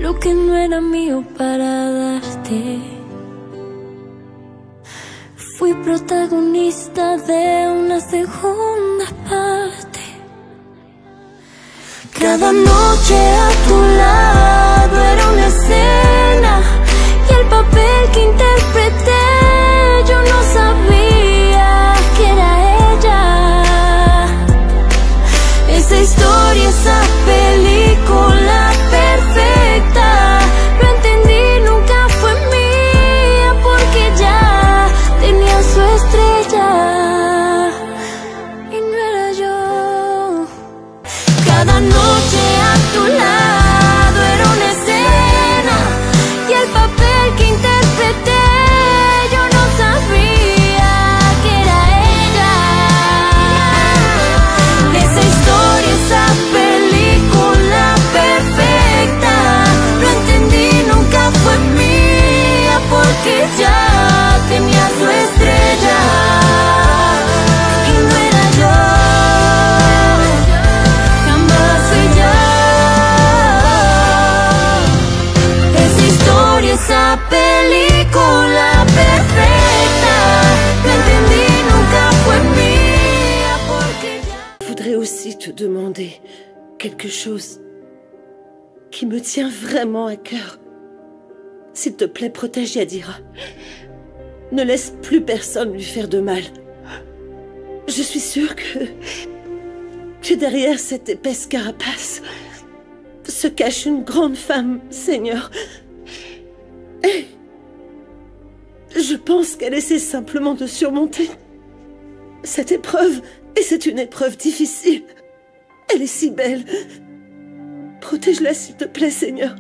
lo que no era mío para darte. Fui protagonista de una segunda parte. Cada noche a tu lado era una escena, y el papel que interpreté yo no sabía que era ella. Esa historia, esa película perfecta, lo entendí, nunca fue mía, porque ya tenía su estrella y no era yo. Cada noche a tu lado era una escena, y el papel que interpreté yo no sabía que era ella. Esa historia, esa película perfecta, lo entendí, nunca fue mía, porque ya tenía su estrella y no era yo. Jamás fui yo. Esa historia, esa película perfecta, lo entendí, nunca fue mía, porque ya. Je voudrais aussi te demander quelque chose qui me tient vraiment à cœur. S'il te plaît, protège Yadira. Ne laisse plus personne lui faire de mal. Je suis sûre que derrière cette épaisse carapace se cache une grande femme, Seigneur. Et je pense qu'elle essaie simplement de surmonter cette épreuve. Et c'est une épreuve difficile. Elle est si belle. Protège-la, s'il te plaît, Seigneur.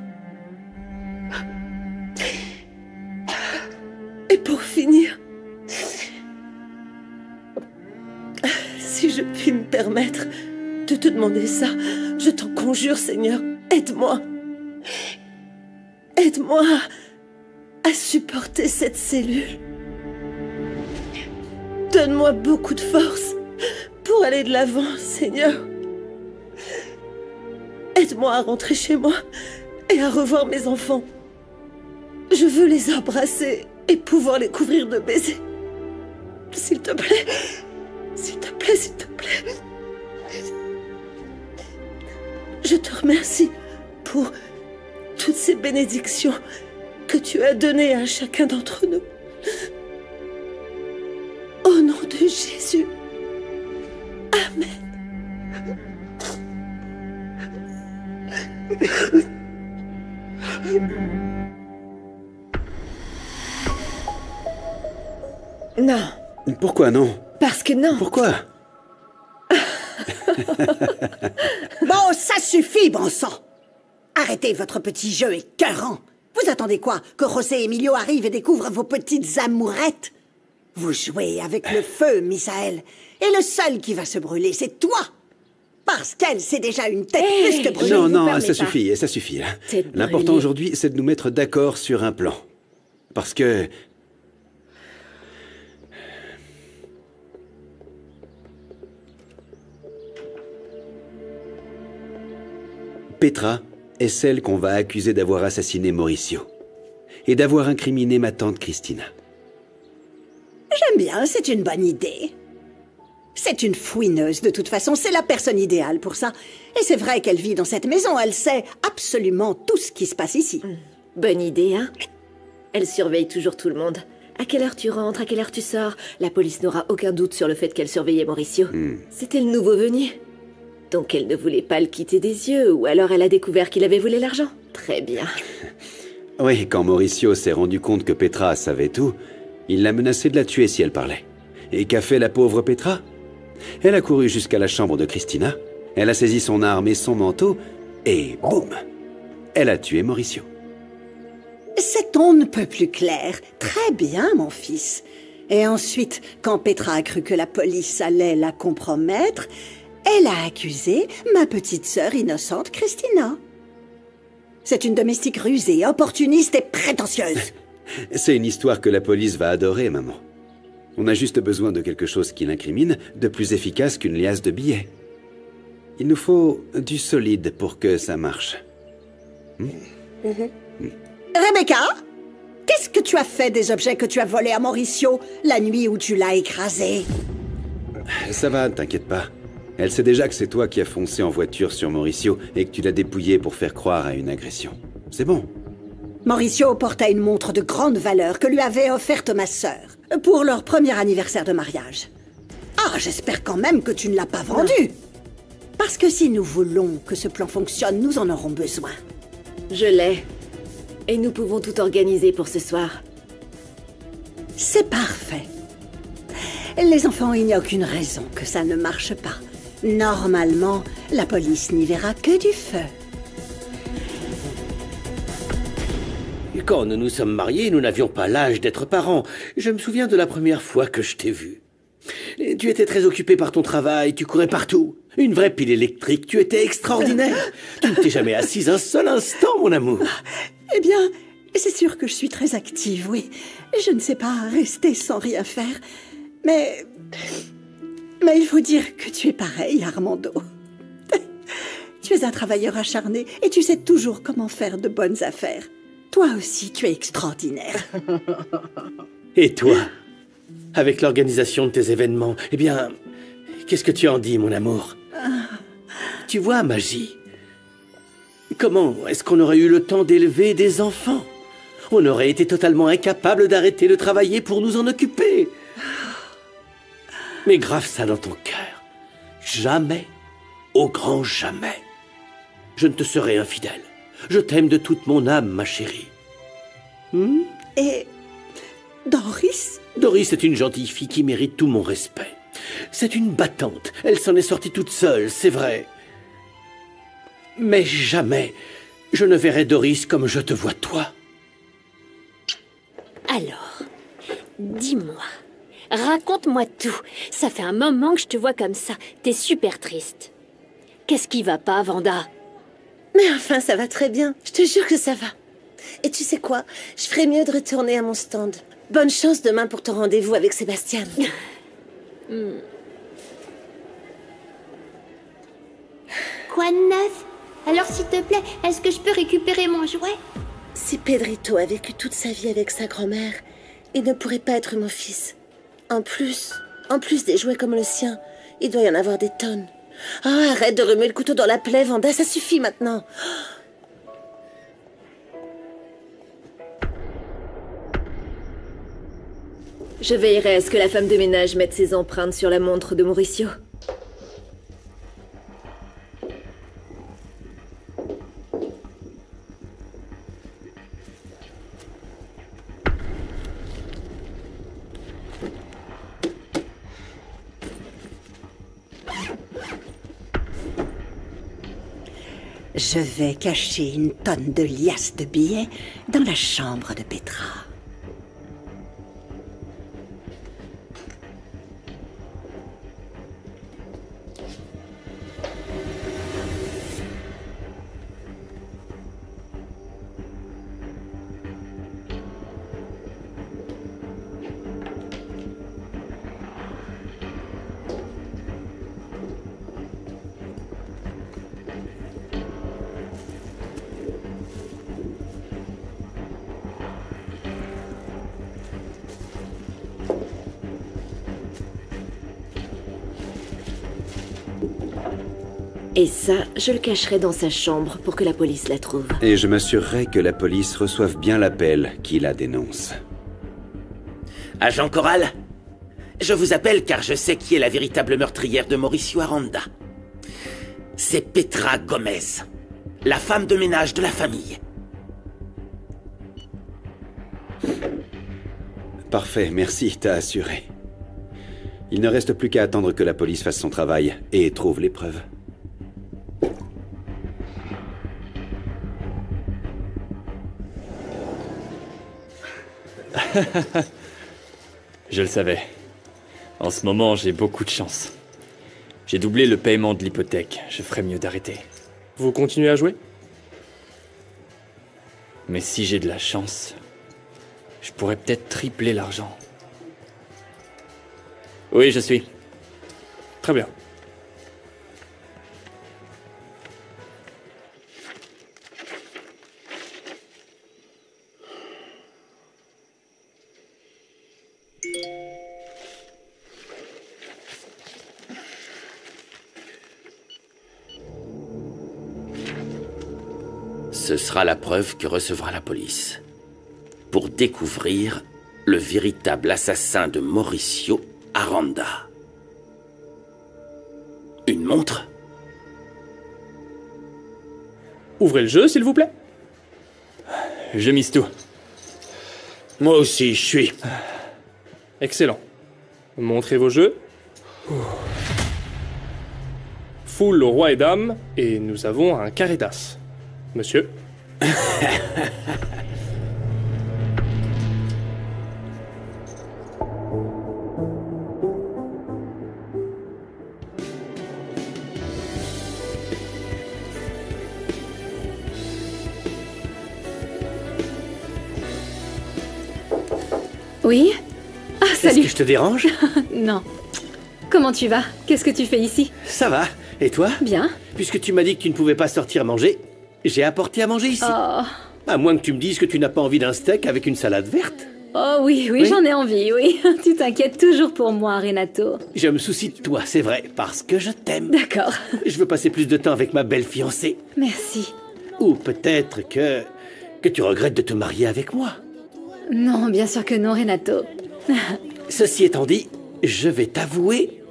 Et pour finir, si je puis me permettre de te demander ça, je t'en conjure, Seigneur, aide-moi. Aide-moi à supporter cette cellule. Donne-moi beaucoup de force pour aller de l'avant, Seigneur. Aide-moi à rentrer chez moi et à revoir mes enfants. Je veux les embrasser et pouvoir les couvrir de baisers. S'il te plaît. S'il te plaît, s'il te plaît. Je te remercie pour toutes ces bénédictions que tu as données à chacun d'entre nous. Au nom de Jésus. Amen. Non. Pourquoi non? Parce que non. Pourquoi? Bon, ça suffit, bon sang! Arrêtez votre petit jeu écœurant. Vous attendez quoi? Que José Emilio arrive et découvre vos petites amourettes? Vous jouez avec le feu, Misaël. Et le seul qui va se brûler, c'est toi! Parce qu'elle, c'est déjà une tête plus que brûlée. Non, non, permets ça pas. suffit, ça suffit. Là. Tête L'important brûlée. aujourd'hui, c'est de nous mettre d'accord sur un plan. Parce que... Petra est celle qu'on va accuser d'avoir assassiné Mauricio et d'avoir incriminé ma tante Cristina. J'aime bien, c'est une bonne idée. C'est une fouineuse, de toute façon, c'est la personne idéale pour ça. Et c'est vrai qu'elle vit dans cette maison, elle sait absolument tout ce qui se passe ici. Bonne idée, hein? Elle surveille toujours tout le monde. À quelle heure tu rentres, à quelle heure tu sors? La police n'aura aucun doute sur le fait qu'elle surveillait Mauricio. C'était le nouveau venu. Donc elle ne voulait pas le quitter des yeux, ou alors elle a découvert qu'il avait volé l'argent. Très bien. Oui, quand Mauricio s'est rendu compte que Petra savait tout, il l'a menacé de la tuer si elle parlait. Et qu'a fait la pauvre Petra? Elle a couru jusqu'à la chambre de Cristina, elle a saisi son arme et son manteau, et boum! Elle a tué Mauricio. C'est on ne peut plus clair. Très bien, mon fils. Et ensuite, quand Petra a cru que la police allait la compromettre, elle a accusé ma petite sœur innocente, Cristina. C'est une domestique rusée, opportuniste et prétentieuse. C'est une histoire que la police va adorer, maman. On a juste besoin de quelque chose qui l'incrimine, de plus efficace qu'une liasse de billets. Il nous faut du solide pour que ça marche. Rebecca, qu'est-ce que tu as fait des objets que tu as volés à Mauricio la nuit où tu l'as écrasé? Ça va, ne t'inquiète pas. Elle sait déjà que c'est toi qui as foncé en voiture sur Mauricio et que tu l'as dépouillé pour faire croire à une agression. C'est bon. Mauricio portait une montre de grande valeur que lui avait offerte ma sœur pour leur premier anniversaire de mariage. Ah, j'espère quand même que tu ne l'as pas vendue. Parce que si nous voulons que ce plan fonctionne, nous en aurons besoin. Je l'ai. Et nous pouvons tout organiser pour ce soir. C'est parfait. Les enfants, il n'y a aucune raison que ça ne marche pas. Normalement, la police n'y verra que du feu. Quand nous nous sommes mariés, nous n'avions pas l'âge d'être parents. Je me souviens de la première fois que je t'ai vu. Tu étais très occupé par ton travail, tu courais partout. Une vraie pile électrique, tu étais extraordinaire. Tu ne t'es jamais assise un seul instant, mon amour. Eh bien, c'est sûr que je suis très active, oui. Je ne sais pas rester sans rien faire. Mais il faut dire que tu es pareil, Armando. Tu es un travailleur acharné et tu sais toujours comment faire de bonnes affaires. Toi aussi, tu es extraordinaire. Et toi, avec l'organisation de tes événements, eh bien, qu'est-ce que tu en dis, mon amour? Tu vois, Magie, comment est-ce qu'on aurait eu le temps d'élever des enfants? On aurait été totalement incapable d'arrêter de travailler pour nous en occuper. Mais grave ça dans ton cœur. Jamais, au grand jamais, je ne te serai infidèle. Je t'aime de toute mon âme, ma chérie. Et Doris? Doris est une gentille fille qui mérite tout mon respect. C'est une battante. Elle s'en est sortie toute seule, c'est vrai. Mais jamais je ne verrai Doris comme je te vois toi. Alors, dis-moi, raconte-moi tout. Ça fait un moment que je te vois comme ça. T'es super triste. Qu'est-ce qui va pas, Vanda? Mais enfin, ça va très bien. Je te jure que ça va. Et tu sais quoi? Je ferais mieux de retourner à mon stand. Bonne chance demain pour ton rendez-vous avec Sébastien. Quoi de neuf? Alors s'il te plaît, est-ce que je peux récupérer mon jouet? Si Pedrito a vécu toute sa vie avec sa grand-mère, il ne pourrait pas être mon fils. En plus des jouets comme le sien, il doit y en avoir des tonnes. Oh, arrête de remuer le couteau dans la plaie, Vanda, ça suffit maintenant. Je veillerai à ce que la femme de ménage mette ses empreintes sur la montre de Mauricio. Je vais cacher une tonne de liasses de billets dans la chambre de Petra. Et ça, je le cacherai dans sa chambre pour que la police la trouve. Et je m'assurerai que la police reçoive bien l'appel qui la dénonce. Agent Corral, je vous appelle car je sais qui est la véritable meurtrière de Mauricio Aranda. C'est Petra Gomez, la femme de ménage de la famille. Parfait, merci, t'as assuré. Il ne reste plus qu'à attendre que la police fasse son travail et trouve les preuves. Je le savais. En ce moment, j'ai beaucoup de chance. J'ai doublé le paiement de l'hypothèque. Je ferais mieux d'arrêter. Vous continuez à jouer? Mais si j'ai de la chance, je pourrais peut-être tripler l'argent. Oui, je suis. Très bien. Ce sera la preuve que recevra la police. Pour découvrir le véritable assassin de Mauricio Aranda. Une montre? Ouvrez le jeu, s'il vous plaît. Je mise tout. Moi aussi, je suis. Excellent. Montrez vos jeux. Foule au roi et dame, et nous avons un carré d'as. Monsieur. Oui? Ah, Est-ce salut. que je te dérange? Non. Comment tu vas? Qu'est-ce que tu fais ici? Ça va. Et toi? Bien. Puisque tu m'as dit que tu ne pouvais pas sortir manger, j'ai apporté à manger ici. Oh. À moins que tu me dises que tu n'as pas envie d'un steak avec une salade verte. Oh oui, Oui. j'en ai envie, oui. Tu t'inquiètes toujours pour moi, Renato. Je me soucie de toi, c'est vrai, parce que je t'aime. D'accord. Je veux passer plus de temps avec ma belle fiancée. Merci. Ou peut-être que tu regrettes de te marier avec moi. Non, bien sûr que non, Renato. Ceci étant dit, je vais t'avouer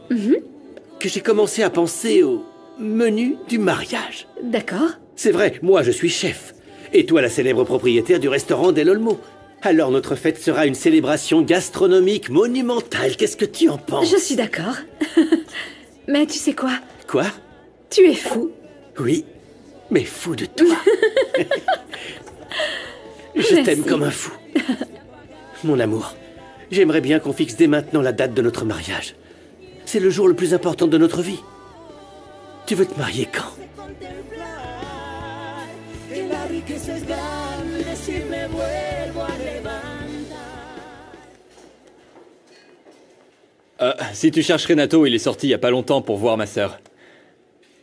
que j'ai commencé à penser au menu du mariage. D'accord. C'est vrai, moi je suis chef. Et toi la célèbre propriétaire du restaurant Del Olmo. Alors notre fête sera une célébration gastronomique monumentale. Qu'est-ce que tu en penses? Je suis d'accord. Mais tu sais quoi? Quoi? Tu es fou. Oui, mais fou de toi. Je Merci. t'aime comme un fou. Mon amour, j'aimerais bien qu'on fixe dès maintenant la date de notre mariage. C'est le jour le plus important de notre vie. Tu veux te marier quand? Si tu cherches Renato, il est sorti il y a pas longtemps pour voir ma sœur.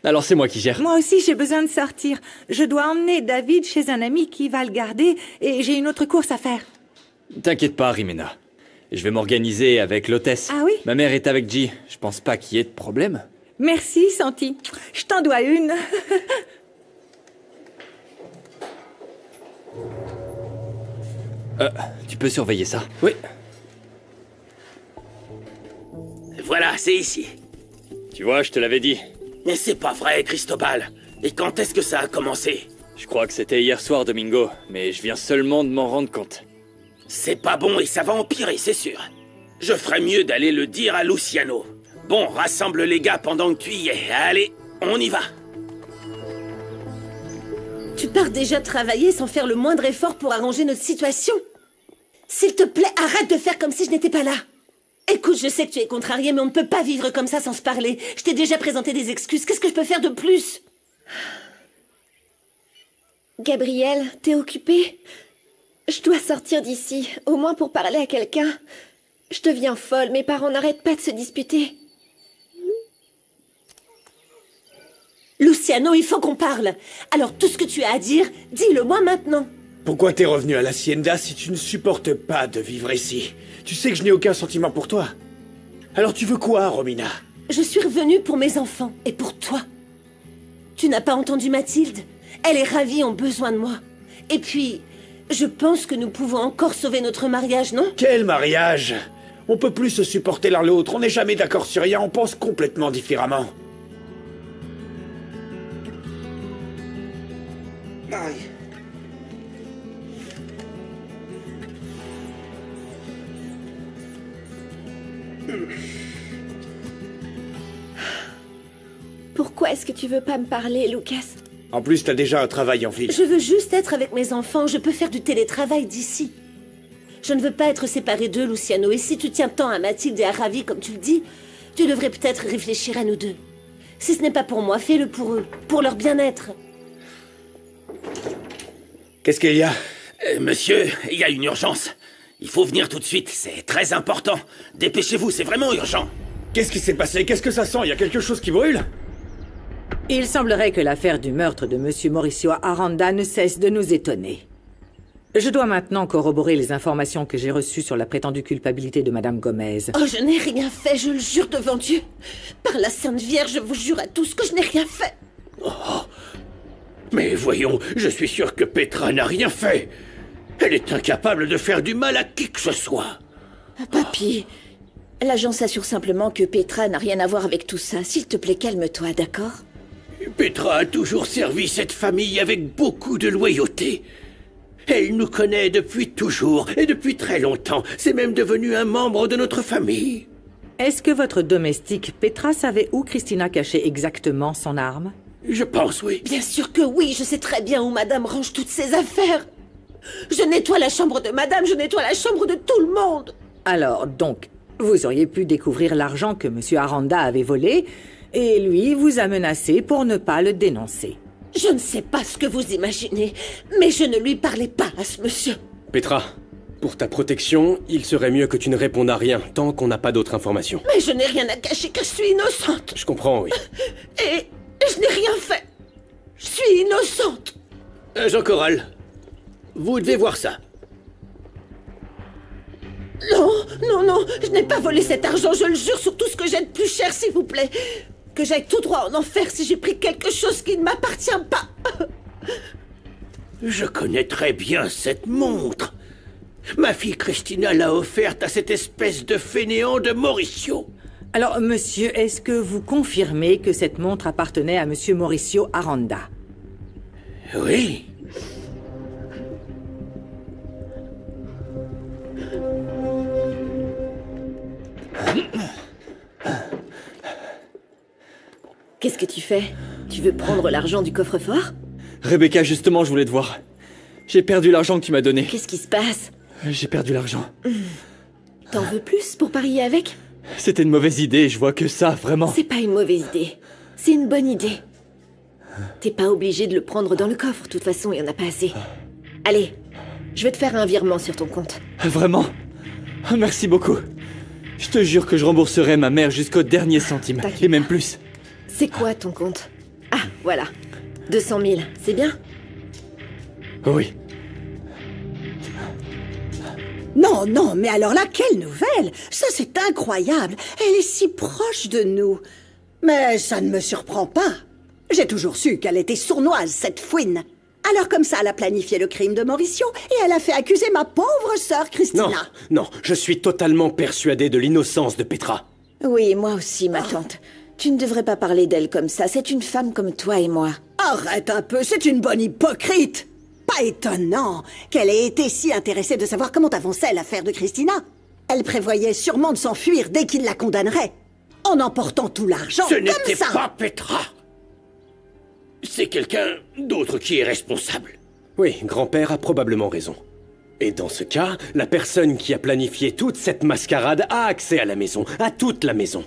Alors c'est moi qui gère. Moi aussi, j'ai besoin de sortir. Je dois emmener David chez un ami qui va le garder et j'ai une autre course à faire. T'inquiète pas, Rimena. Je vais m'organiser avec l'hôtesse. Ah oui? Ma mère est avec G. Je pense pas qu'il y ait de problème. Merci, Santi. Je t'en dois une. Tu peux surveiller ça? Oui. Voilà, c'est ici. Tu vois, je te l'avais dit. Mais c'est pas vrai, Cristobal. Et quand est-ce que ça a commencé? Je crois que c'était hier soir, Domingo, mais je viens seulement de m'en rendre compte. C'est pas bon et ça va empirer, c'est sûr. Je ferais mieux d'aller le dire à Luciano. Bon, rassemble les gars pendant que tu y es. Allez, on y va. Tu pars déjà travailler sans faire le moindre effort pour arranger notre situation. S'il te plaît, arrête de faire comme si je n'étais pas là. Écoute, je sais que tu es contrarié, mais on ne peut pas vivre comme ça sans se parler. Je t'ai déjà présenté des excuses. Qu'est-ce que je peux faire de plus? Gabriel, t'es occupé? Je dois sortir d'ici, au moins pour parler à quelqu'un. Je deviens folle, mes parents n'arrêtent pas de se disputer. Luciano, il faut qu'on parle. Alors tout ce que tu as à dire, dis-le-moi maintenant. Pourquoi t'es revenu à l'Hacienda si tu ne supportes pas de vivre ici? Tu sais que je n'ai aucun sentiment pour toi. Alors tu veux quoi, Romina? Je suis revenue pour mes enfants et pour toi. Tu n'as pas entendu Mathilde? Elle est ravie, ont besoin de moi. Et puis, je pense que nous pouvons encore sauver notre mariage, non? Quel mariage? On peut plus se supporter l'un l'autre, on n'est jamais d'accord sur rien, on pense complètement différemment. Aïe. Pourquoi est-ce que tu veux pas me parler, Lucas? En plus, t'as déjà un travail en ville. Je veux juste être avec mes enfants. Je peux faire du télétravail d'ici. Je ne veux pas être séparée d'eux, Luciano. Et si tu tiens tant à Mathilde et à Ravi, comme tu le dis, tu devrais peut-être réfléchir à nous deux. Si ce n'est pas pour moi, fais-le pour eux, pour leur bien-être. Qu'est-ce qu'il y a? Monsieur, il y a une urgence. Il faut venir tout de suite, c'est très important. Dépêchez-vous, c'est vraiment urgent. Qu'est-ce qui s'est passé? Qu'est-ce que ça sent? Il y a quelque chose qui brûle? Il semblerait que l'affaire du meurtre de Monsieur Mauricio Aranda ne cesse de nous étonner. Je dois maintenant corroborer les informations que j'ai reçues sur la prétendue culpabilité de Madame Gomez. Oh, je n'ai rien fait, je le jure devant Dieu. Par la Sainte Vierge, je vous jure à tous que je n'ai rien fait. Mais voyons, je suis sûr que Petra n'a rien fait. Elle est incapable de faire du mal à qui que ce soit. Papy, l'agent s'assure simplement que Petra n'a rien à voir avec tout ça. S'il te plaît, calme-toi, d'accord? Petra a toujours servi cette famille avec beaucoup de loyauté. Elle nous connaît depuis toujours, et depuis très longtemps. C'est même devenu un membre de notre famille. Est-ce que votre domestique Petra savait où Christina cachait exactement son arme? Je pense, oui. Bien sûr que oui, je sais très bien où madame range toutes ses affaires. Je nettoie la chambre de madame, je nettoie la chambre de tout le monde. Alors, donc, vous auriez pu découvrir l'argent que monsieur Aranda avait volé, et lui vous a menacé pour ne pas le dénoncer. Je ne sais pas ce que vous imaginez, mais je ne lui parlais pas à ce monsieur. Petra, pour ta protection, il serait mieux que tu ne répondes à rien tant qu'on n'a pas d'autres informations. Mais je n'ai rien à cacher, que je suis innocente. Je comprends, oui. Et je n'ai rien fait. Je suis innocente. Jean Corral, vous devez voir ça. Non, non, non, je n'ai pas volé cet argent, je le jure sur tout ce que j'ai de plus cher, s'il vous plaît. Que j'aille tout droit en enfer si j'ai pris quelque chose qui ne m'appartient pas. Je connais très bien cette montre. Ma fille Christina l'a offerte à cette espèce de fainéant de Mauricio. Alors, monsieur, est-ce que vous confirmez que cette montre appartenait à monsieur Mauricio Aranda? Oui. Qu'est-ce que tu fais? Tu veux prendre l'argent du coffre-fort? Rebecca, justement, je voulais te voir. J'ai perdu l'argent que tu m'as donné. Qu'est-ce qui se passe? J'ai perdu l'argent. T'en veux plus pour parier avec? C'était une mauvaise idée, je vois que ça, vraiment. C'est pas une mauvaise idée. C'est une bonne idée. T'es pas obligé de le prendre dans le coffre, de toute façon, il y en a pas assez. Allez, je vais te faire un virement sur ton compte. Vraiment? Merci beaucoup. Je te jure que je rembourserai ma mère jusqu'au dernier centime, et même plus. C'est quoi ton compte? Ah, voilà. 200 000, c'est bien? Oui. Non, non, mais alors là, quelle nouvelle! Ça, c'est incroyable. Elle est si proche de nous. Mais ça ne me surprend pas. J'ai toujours su qu'elle était sournoise, cette fouine. Alors comme ça, elle a planifié le crime de Mauricio et elle a fait accuser ma pauvre sœur Christina. Non, non, je suis totalement persuadé de l'innocence de Petra. Oui, moi aussi, ma tante. Tu ne devrais pas parler d'elle comme ça. C'est une femme comme toi et moi. Arrête un peu, c'est une bonne hypocrite. Pas étonnant qu'elle ait été si intéressée de savoir comment avançait l'affaire de Christina. Elle prévoyait sûrement de s'enfuir dès qu'il la condamnerait, en emportant tout l'argent Ce comme n'était ça. pas Petra. C'est quelqu'un d'autre qui est responsable. Oui, grand-père a probablement raison. Et dans ce cas, la personne qui a planifié toute cette mascarade a accès à la maison, à toute la maison.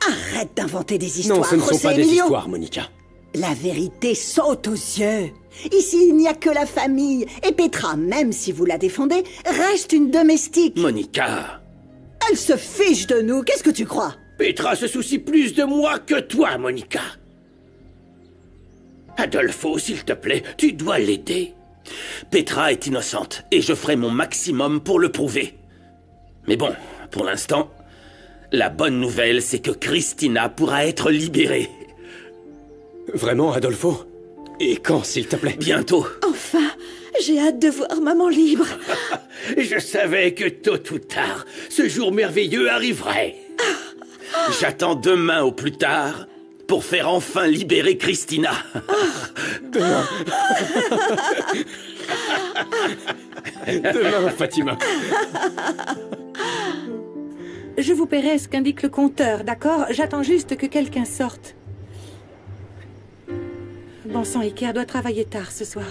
Arrête d'inventer des histoires, Non, ce ne sont José pas des Emilio. histoires, Monica. La vérité saute aux yeux. Ici, il n'y a que la famille. Et Petra, même si vous la défendez, reste une domestique. Monica. Elle se fiche de nous, qu'est-ce que tu crois? Petra se soucie plus de moi que toi, Monica. Adolfo, s'il te plaît, tu dois l'aider. Petra est innocente, et je ferai mon maximum pour le prouver. Mais bon, pour l'instant, la bonne nouvelle, c'est que Christina pourra être libérée. Vraiment, Adolfo? Et quand, s'il te plaît? Bientôt. Enfin, j'ai hâte de voir maman libre. Je savais que tôt ou tard, ce jour merveilleux arriverait. J'attends demain au plus tard pour faire enfin libérer Christina. Demain. Demain, Fatima. Je vous paierai ce qu'indique le compteur, d'accord? J'attends juste que quelqu'un sorte. Bon sang, Iker doit travailler tard ce soir.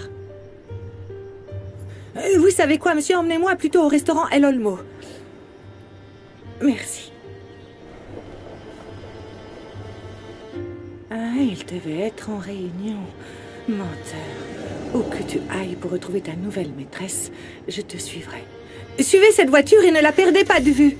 Vous savez quoi, monsieur? Emmenez-moi plutôt au restaurant El Olmo. Merci. Ah, il devait être en réunion. Menteur. Où que tu ailles pour retrouver ta nouvelle maîtresse, je te suivrai. Suivez cette voiture et ne la perdez pas de vue.